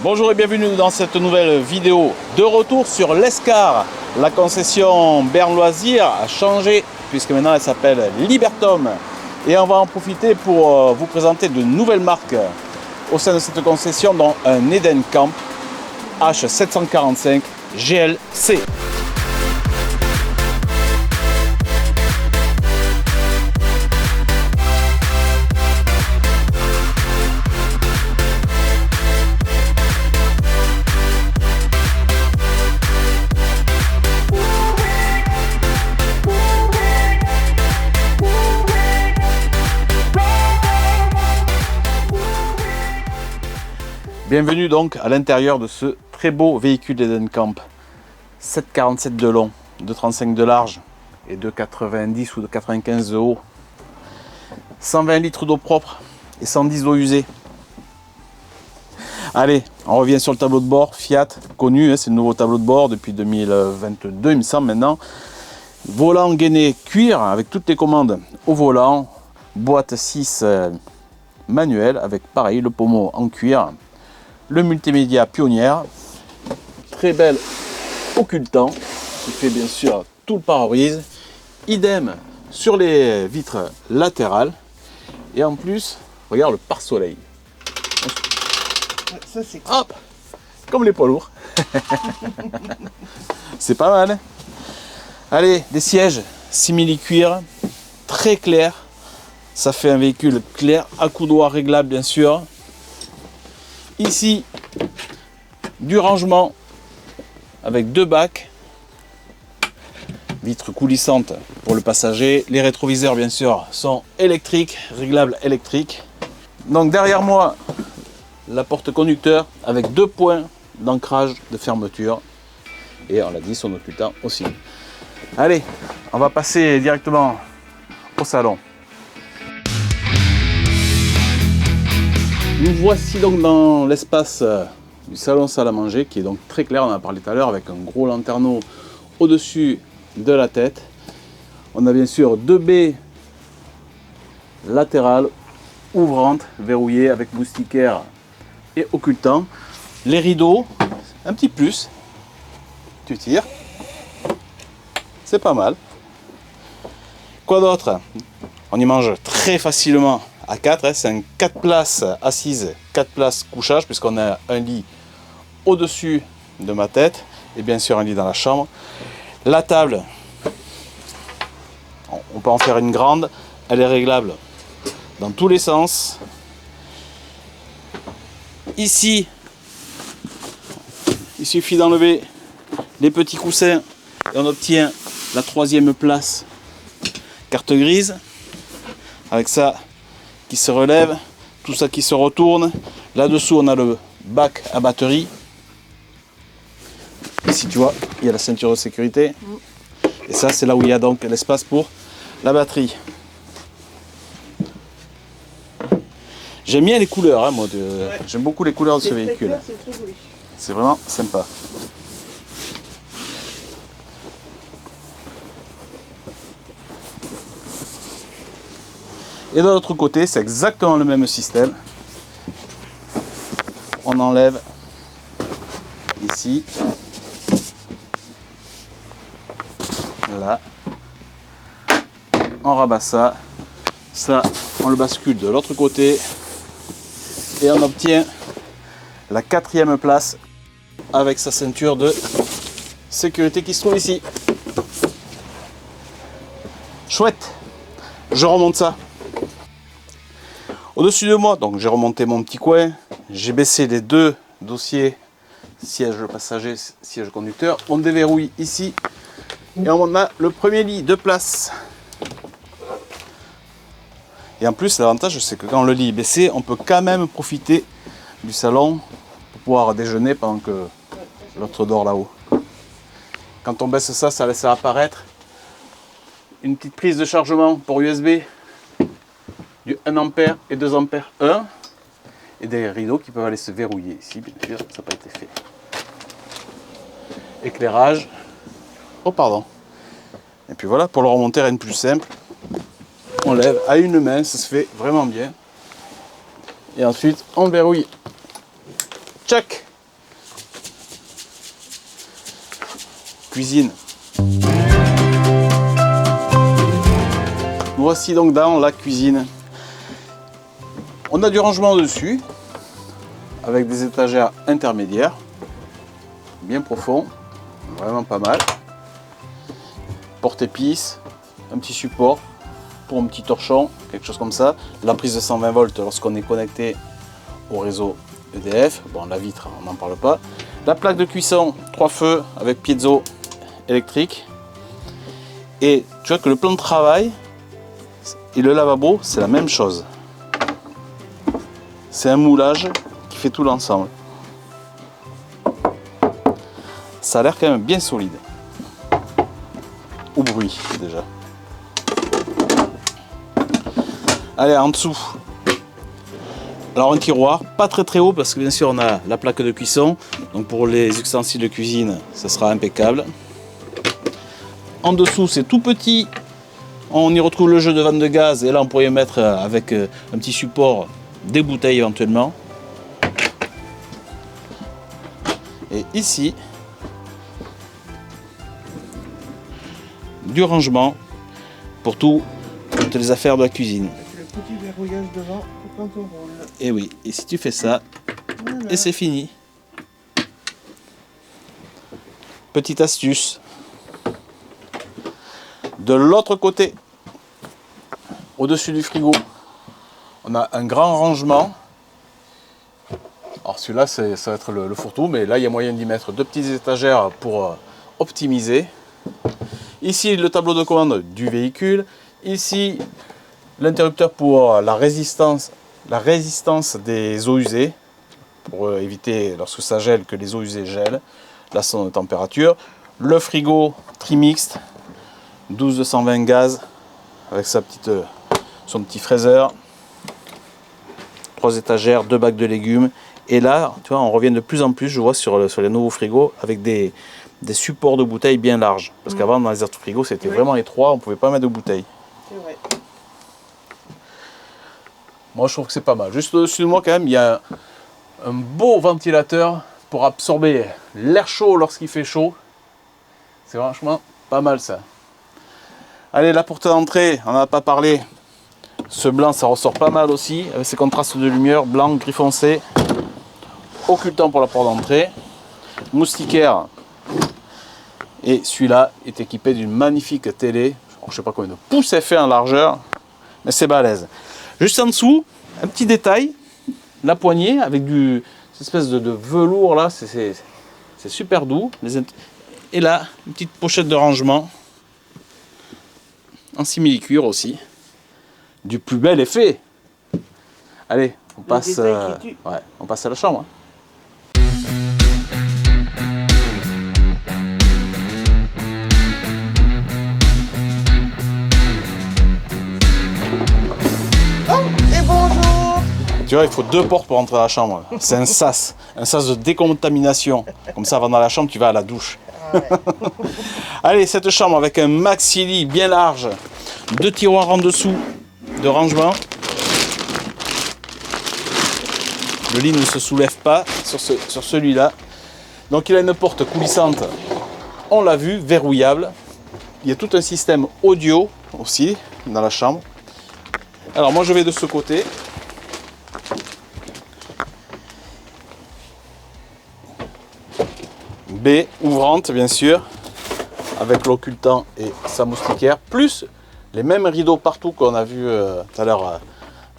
Bonjour et bienvenue dans cette nouvelle vidéo de retour sur l'Escar. La concession Berne Loisirs a changé puisque maintenant elle s'appelle Libertom. Et on va en profiter pour vous présenter de nouvelles marques au sein de cette concession, dont un Edenkamp H745 GLC. Bienvenue donc à l'intérieur de ce très beau véhicule Edenkamp. 7,47 de long, 2,35 de large et 2,90 ou 2,95 de haut. 120 litres d'eau propre et 110 d'eau usée. Allez, on revient sur le tableau de bord Fiat, connu, c'est le nouveau tableau de bord depuis 2022 il me semble maintenant. Volant gainé cuir avec toutes les commandes au volant. Boîte 6 manuelle avec pareil le pommeau en cuir. Le multimédia Pionnière, très belle occultant, qui fait bien sûr tout le pare-brise. Idem sur les vitres latérales. Et en plus, regarde le pare-soleil. Ça, c'est Hop, comme les poids lourds. C'est pas mal. Allez, des sièges simili-cuir, très clair. Ça fait un véhicule clair, à coudoir réglable bien sûr. Ici, du rangement avec deux bacs, vitres coulissantes pour le passager. Les rétroviseurs, bien sûr, sont électriques, réglables électriques. Donc derrière moi, la porte conducteur avec deux points d'ancrage de fermeture. Et on l'a dit, son occultant aussi. Allez, on va passer directement au salon. Nous voici donc dans l'espace du salon salle à manger qui est donc très clair, on en a parlé tout à l'heure, avec un gros lanterneau au-dessus de la tête. On a bien sûr deux baies latérales ouvrantes, verrouillées avec moustiquaire et occultant. Les rideaux, un petit plus, tu tires, c'est pas mal. Quoi d'autre? On y mange très facilement. À 4, c'est un 4 places assise, 4 places couchage, puisqu'on a un lit au-dessus de ma tête, et bien sûr un lit dans la chambre. La table, on peut en faire une grande, elle est réglable dans tous les sens. Ici, il suffit d'enlever les petits coussins, et on obtient la troisième place, carte grise, avec ça qui se relève, tout ça qui se retourne. Là-dessous, on a le bac à batterie. Ici, tu vois, il y a la ceinture de sécurité. Et ça, c'est là où il y a donc l'espace pour la batterie. J'aime bien les couleurs, hein, moi. J'aime beaucoup les couleurs de ce véhicule. C'est vraiment sympa. Et de l'autre côté, c'est exactement le même système. On enlève ici, là, on rabat ça, on le bascule de l'autre côté et on obtient la quatrième place avec sa ceinture de sécurité qui se trouve ici. Chouette, je remonte ça. Au-dessus de moi, donc j'ai remonté mon petit coin, j'ai baissé les deux dossiers, siège passager, siège conducteur. On déverrouille ici et on a le premier lit de place. Et en plus, l'avantage, c'est que quand le lit est baissé, on peut quand même profiter du salon pour pouvoir déjeuner pendant que l'autre dort là-haut. Quand on baisse ça, ça laisse apparaître une petite prise de chargement pour USB. Du 1 A et 2 A 1 et des rideaux qui peuvent aller se verrouiller ici, bien sûr, ça n'a pas été fait. Éclairage, oh pardon, et puis voilà, pour le remonter rien de plus simple, on lève à une main, ça se fait vraiment bien, et ensuite on verrouille, tchac, cuisine. Nous voici donc dans la cuisine. On a du rangement dessus, avec des étagères intermédiaires, bien profonds, vraiment pas mal. Porte-épices, un petit support pour un petit torchon, quelque chose comme ça. La prise de 120 volts lorsqu'on est connecté au réseau EDF. Bon, la vitre, on n'en parle pas. La plaque de cuisson, 3 feux avec piezo électrique. Et tu vois que le plan de travail et le lavabo, c'est la même chose. C'est un moulage qui fait tout l'ensemble. Ça a l'air quand même bien solide. Au bruit déjà. Allez, en dessous. Alors un tiroir, pas très haut parce que bien sûr on a la plaque de cuisson. Donc pour les ustensiles de cuisine, ça sera impeccable. En dessous, c'est tout petit. On y retrouve le jeu de vanne de gaz. Et là, on pourrait mettre avec un petit support des bouteilles éventuellement. Et ici, du rangement pour toutes les affaires de la cuisine. Avec le petit verrouillage devant pour quand on roule. Et oui, et si tu fais ça, Voilà. et c'est fini. Petite astuce. De l'autre côté, au-dessus du frigo, on a un grand rangement. Alors celui-là, ça va être le fourre-tout, mais là, il y a moyen d'y mettre 2 petites étagères pour optimiser. Ici, le tableau de commande du véhicule. Ici, l'interrupteur pour la résistance des eaux usées, pour éviter, lorsque ça gèle, que les eaux usées gèlent. La sonde de température. Le frigo trimixte, 12220 gaz, avec son petit fraiseur. 3 étagères, 2 bacs de légumes. Et là, tu vois, on revient de plus en plus, je vois sur les nouveaux frigos, avec des supports de bouteilles bien larges. Parce qu'avant, dans les autres frigos, c'était vraiment étroit, on ne pouvait pas mettre de bouteilles. C'est vrai. Moi, je trouve que c'est pas mal. Juste au-dessus de moi, quand même, il y a un beau ventilateur pour absorber l'air chaud lorsqu'il fait chaud. C'est franchement pas mal, ça. Allez, la porte d'entrée, on n'en a pas parlé. Ce blanc, ça ressort pas mal aussi, avec ses contrastes de lumière, blanc, gris foncé. Occultant pour la porte d'entrée. Moustiquaire. Et celui-là est équipé d'une magnifique télé. Je ne sais pas combien de pouces elle fait en largeur, mais c'est balèze. Juste en dessous, un petit détail, la poignée avec cette espèce de velours là, c'est super doux. Et là, une petite pochette de rangement en simili-cuir aussi. Du plus bel effet. Allez, on passe à la chambre. Et bonjour. Tu vois, il faut 2 portes pour rentrer dans la chambre. C'est un sas de décontamination. Comme ça, avant dans la chambre, tu vas à la douche. Ah ouais. Allez, cette chambre avec un maxi-lit bien large, 2 tiroirs en dessous de rangement. Le lit ne se soulève pas sur celui-là. Donc il a une porte coulissante, on l'a vu, verrouillable. Il y a tout un système audio aussi dans la chambre. Alors moi je vais de ce côté. Baie ouvrante bien sûr, avec l'occultant et sa moustiquaire, plus les mêmes rideaux partout qu'on a vu tout à l'heure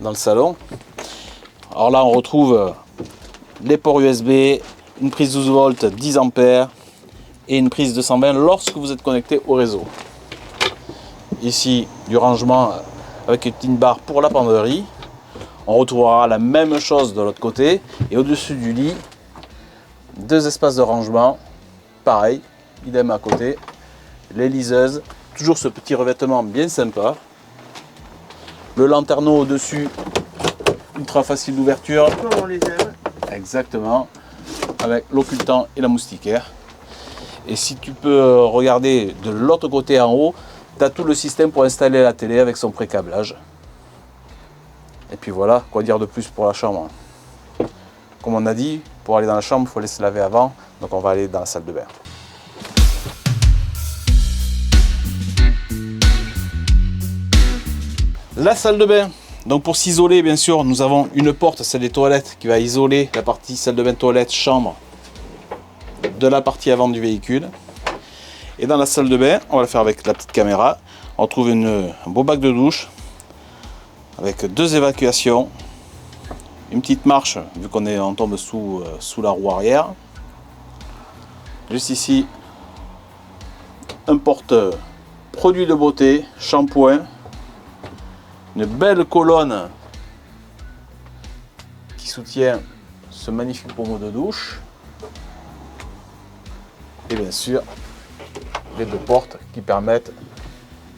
dans le salon. Alors là on retrouve les ports USB, une prise 12 volts 10 ampères et une prise 220 lorsque vous êtes connecté au réseau. Ici du rangement avec une barre pour la penderie. On retrouvera la même chose de l'autre côté et au-dessus du lit, 2 espaces de rangement, pareil, idem à côté, les liseuses, toujours ce petit revêtement bien sympa, le lanterneau au-dessus, ultra facile d'ouverture, Comme on les aime. exactement, avec l'occultant et la moustiquaire. Et si tu peux regarder de l'autre côté en haut, tu as tout le système pour installer la télé avec son pré-câblage. Et puis voilà, quoi dire de plus pour la chambre. Comme on a dit, pour aller dans la chambre, il faut aller se laver avant. Donc on va aller dans la salle de bain. La salle de bain. Donc pour s'isoler, bien sûr, nous avons une porte, celle des toilettes, qui va isoler la partie salle de bain, toilette, chambre de la partie avant du véhicule. Et dans la salle de bain, on va le faire avec la petite caméra. On trouve un beau bac de douche avec 2 évacuations, une petite marche vu on tombe sous la roue arrière. Juste ici, un porte produits de beauté, shampoing, une belle colonne qui soutient ce magnifique pommeau de douche et bien sûr les 2 portes qui permettent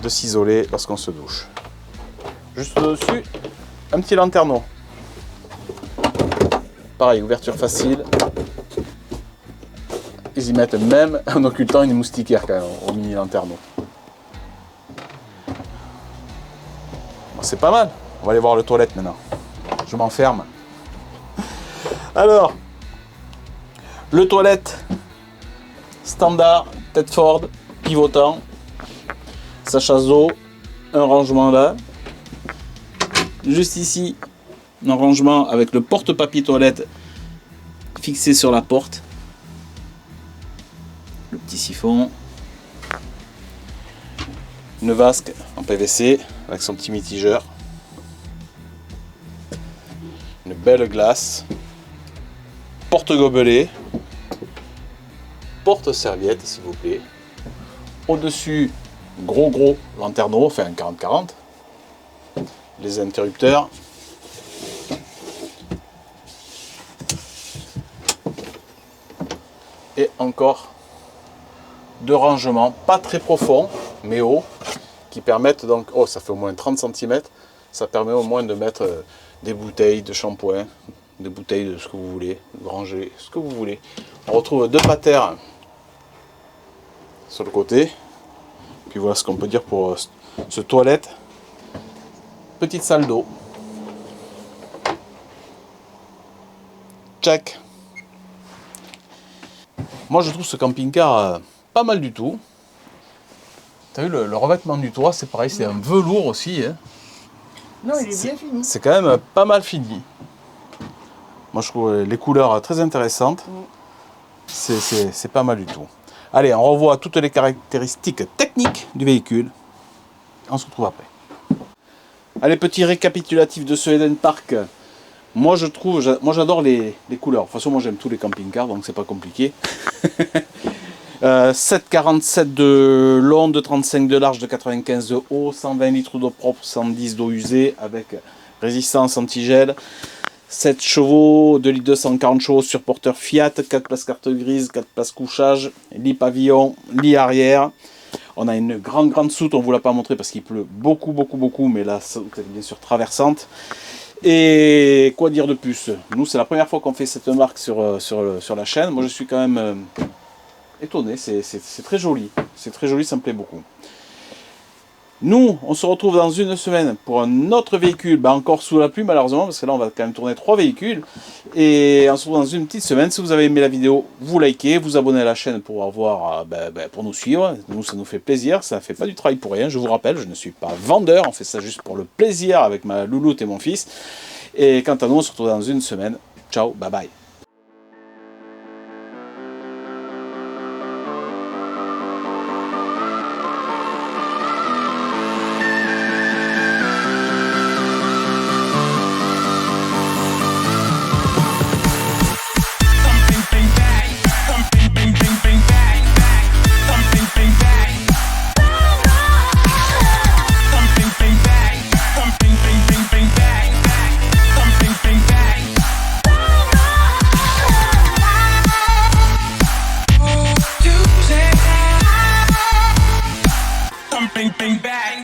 de s'isoler lorsqu'on se douche. Juste au-dessus, un petit lanterneau. Pareil, ouverture facile. Ils y mettent même en occultant une moustiquaire quand même au mini lanterneau. Bon, c'est pas mal. On va aller voir les toilettes maintenant. Je m'enferme. Alors, le toilette standard, tête Ford, pivotant, sachage d'eau, un rangement là. Juste ici, un rangement avec le porte-papier toilette fixé sur la porte. Le petit siphon. Une vasque en PVC avec son petit mitigeur. Une belle glace. Porte-gobelet. Porte-serviette s'il vous plaît. Au-dessus, gros lanterneau, enfin un 40-40. Les interrupteurs. Et encore 2 rangements, pas très profonds, mais hauts, qui permettent donc, oh ça fait au moins 30 cm, ça permet au moins de mettre des bouteilles de shampoing, des bouteilles de ce que vous voulez, de ranger ce que vous voulez. On retrouve 2 patères sur le côté, puis voilà ce qu'on peut dire pour ce toilette. Petite salle d'eau. Check. Moi je trouve ce camping-car pas mal du tout. T'as vu le revêtement du toit, c'est pareil, c'est un velours aussi. Hein. Non, il est bien fini. C'est quand même pas mal fini. Moi je trouve les couleurs très intéressantes. C'est pas mal du tout. Allez, on revoit toutes les caractéristiques techniques du véhicule. On se retrouve après. Allez, petit récapitulatif de ce Eden Park. Moi j'adore les couleurs. De toute façon, moi j'aime tous les camping-cars, donc c'est pas compliqué. 7,47 de long, de 35 de large, de 95 de haut, 120 litres d'eau propre, 110 d'eau usée avec résistance anti-gel. 7 chevaux, 2 litres 240 chevaux sur porteur Fiat, 4 places carte grise, 4 places couchage, lit pavillon, lit arrière. On a une grande soute, on ne vous l'a pas montré parce qu'il pleut beaucoup, mais la soute est bien sûr traversante. Et quoi dire de plus? Nous, c'est la première fois qu'on fait cette marque sur la chaîne. Moi, je suis quand même étonné, c'est très joli. C'est très joli, ça me plaît beaucoup. Nous, on se retrouve dans une semaine pour un autre véhicule, encore sous la pluie malheureusement, parce que là on va quand même tourner 3 véhicules. Et on se retrouve dans une petite semaine. Si vous avez aimé la vidéo, vous likez, vous abonnez à la chaîne pour avoir, pour nous suivre. Nous, ça nous fait plaisir, ça ne fait pas du travail pour rien. Je vous rappelle, je ne suis pas vendeur, on fait ça juste pour le plaisir avec ma louloute et mon fils. Et quant à nous, on se retrouve dans une semaine. Ciao, bye bye.